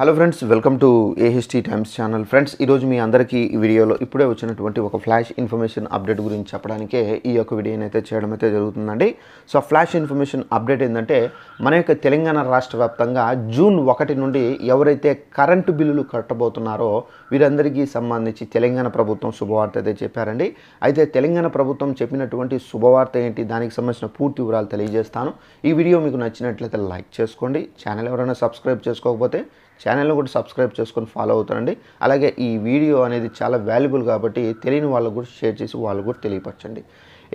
Hello friends, welcome to AHT times channel. Friends, ఈరోజు మీ అందరికీ ఈ వీడియోలో ఇప్పుడే వచ్చినటువంటి ఒక ఫ్లాష్ ఇన్ఫర్మేషన్ అప్డేట్ గురించి చెప్పడానికే ఈ యొక్క వీడియోని అయితే చేయడం అయితే జరుగుతుందండి. సో ఫ్లాష్ ఇన్ఫర్మేషన్ అప్డేట్ ఏంటంటే, మన యొక్క తెలంగాణ రాష్ట్ర వ్యాప్తంగా జూన్ 1 నుండి ఎవరైతే కరెంటు బిల్లులు కట్టబోతున్నారో వీరందరికీ సంబంధించి తెలంగాణ ప్రభుత్వం శుభవార్త అయితే చెప్పారండి. అయితే తెలంగాణ ప్రభుత్వం చెప్పినటువంటి శుభవార్త ఏంటి, దానికి సంబంధించిన పూర్తి వివరాలు తెలియజేస్తాను. ఈ వీడియో మీకు నచ్చినట్లయితే లైక్ చేసుకోండి. ఛానల్ ఎవరైనా సబ్స్క్రైబ్ చేసుకోకపోతే ఛానల్ని కూడా సబ్స్క్రైబ్ చేసుకొని ఫాలో అవుతారండి. అలాగే ఈ వీడియో అనేది చాలా వాల్యుబుల్ కాబట్టి తెలియని వాళ్ళకు కూడా షేర్ చేసి వాళ్ళు కూడా తెలియపరచండి.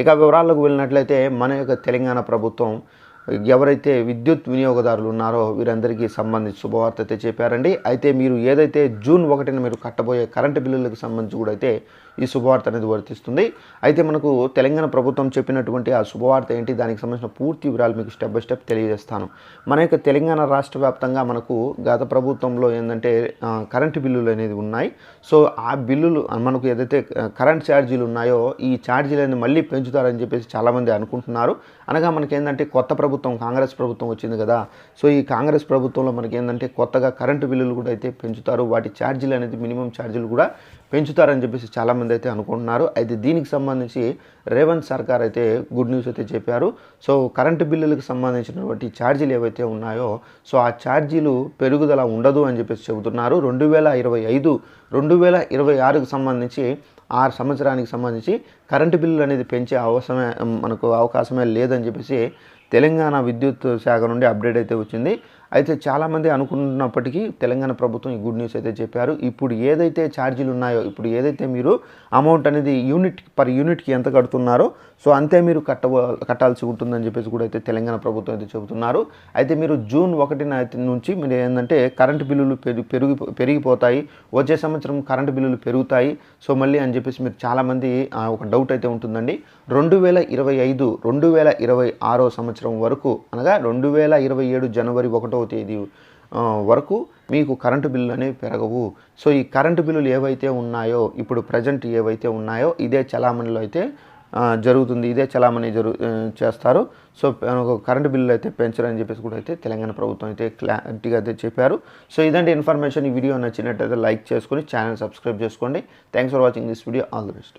ఇక వివరాలకు వెళ్ళినట్లయితే, మన యొక్క తెలంగాణ ప్రభుత్వం ఎవరైతే విద్యుత్ వినియోగదారులు ఉన్నారో వీరందరికీ సంబంధించి శుభవార్త అయితే చెప్పారండి. అయితే మీరు ఏదైతే జూన్ 1న మీరు కట్టబోయే కరెంటు బిల్లులకు సంబంధించి కూడా అయితే ఈ శుభవార్త అనేది వర్తిస్తుంది. అయితే మనకు తెలంగాణ ప్రభుత్వం చెప్పినటువంటి ఆ శుభవార్త ఏంటి, దానికి సంబంధించిన పూర్తి వివరాలు మీకు స్టెప్ బై స్టెప్ తెలియజేస్తాను. మన యొక్క తెలంగాణ రాష్ట్ర వ్యాప్తంగా మనకు గత ప్రభుత్వంలో ఏంటంటే కరెంటు బిల్లులు అనేది ఉన్నాయి. సో ఆ బిల్లులు మనకు ఏదైతే కరెంట్ ఛార్జీలు ఉన్నాయో ఈ ఛార్జీలను మళ్ళీ పెంచుతారని చెప్పేసి చాలామంది అనుకుంటున్నారు. అనగా మనకేంటంటే కొత్త ప్రభుత్వం కాంగ్రెస్ ప్రభుత్వం వచ్చింది కదా. సో ఈ కాంగ్రెస్ ప్రభుత్వంలో మనకి ఏంటంటే కొత్తగా కరెంటు బిల్లులు కూడా అయితే పెంచుతారు. వాటి ఛార్జీలు అనేది మినిమం ఛార్జీలు కూడా పెంచుతారని చెప్పేసి చాలామంది అయితే అనుకుంటున్నారు. అయితే దీనికి సంబంధించి రేవంత్ సర్కార్ అయితే గుడ్ న్యూస్ అయితే చెప్పారు. సో కరెంటు బిల్లులకు సంబంధించినటువంటి ఛార్జీలు ఏవైతే ఉన్నాయో సో ఆ ఛార్జీలు పెరుగుదల ఉండదు అని చెప్పేసి చెబుతున్నారు. 2025, 2026కు సంబంధించి 6 సంవత్సరానికి సంబంధించి కరెంటు బిల్లులు అనేది పెంచే అవకాశమే లేదని చెప్పేసి తెలంగాణ విద్యుత్ శాఖ నుండి అప్డేట్ అయితే వచ్చింది. అయితే చాలామంది అనుకున్నప్పటికీ తెలంగాణ ప్రభుత్వం ఈ గుడ్ న్యూస్ అయితే చెప్పారు. ఇప్పుడు ఏదైతే ఛార్జీలు ఉన్నాయో, ఇప్పుడు ఏదైతే మీరు అమౌంట్ అనేది యూనిట్కి ఎంత కడుతున్నారో సో అంతే మీరు కట్టాల్సి ఉంటుందని చెప్పేసి కూడా అయితే తెలంగాణ ప్రభుత్వం అయితే చెబుతున్నారు. అయితే మీరు జూన్ 1 నుంచి మీరు ఏంటంటే కరెంటు బిల్లులు పెరిగిపోతాయి, వచ్చే సంవత్సరం కరెంటు బిల్లులు పెరుగుతాయి సో మళ్ళీ అని చెప్పేసి మీరు చాలామంది ఒక డౌట్ అయితే ఉంటుందండి. 2025, 2026 సంవత్సరం వరకు అనగా 2027 జనవరి 1వ తేదీ వరకు మీకు కరెంటు బిల్లులు అనేవి పెరగవు. సో ఈ కరెంటు బిల్లులు ఏవైతే ఉన్నాయో ఇప్పుడు ప్రజెంట్ ఏవైతే ఉన్నాయో ఇదే చలామణిలో అయితే జరుగుతుంది, ఇదే చలామణి చేస్తారు. సో కరెంటు బిల్లులు అయితే పెంచరని చెప్పేసి కూడా అయితే తెలంగాణ ప్రభుత్వం అయితే క్లారిటీగా అయితే చెప్పారు. సో ఇదంటే ఇన్ఫర్మేషన్. ఈ వీడియో నచ్చినట్టయితే లైక్ చేసుకొని ఛానల్ సబ్స్క్రైబ్ చేసుకోండి. Thanks for watching this video. All the best.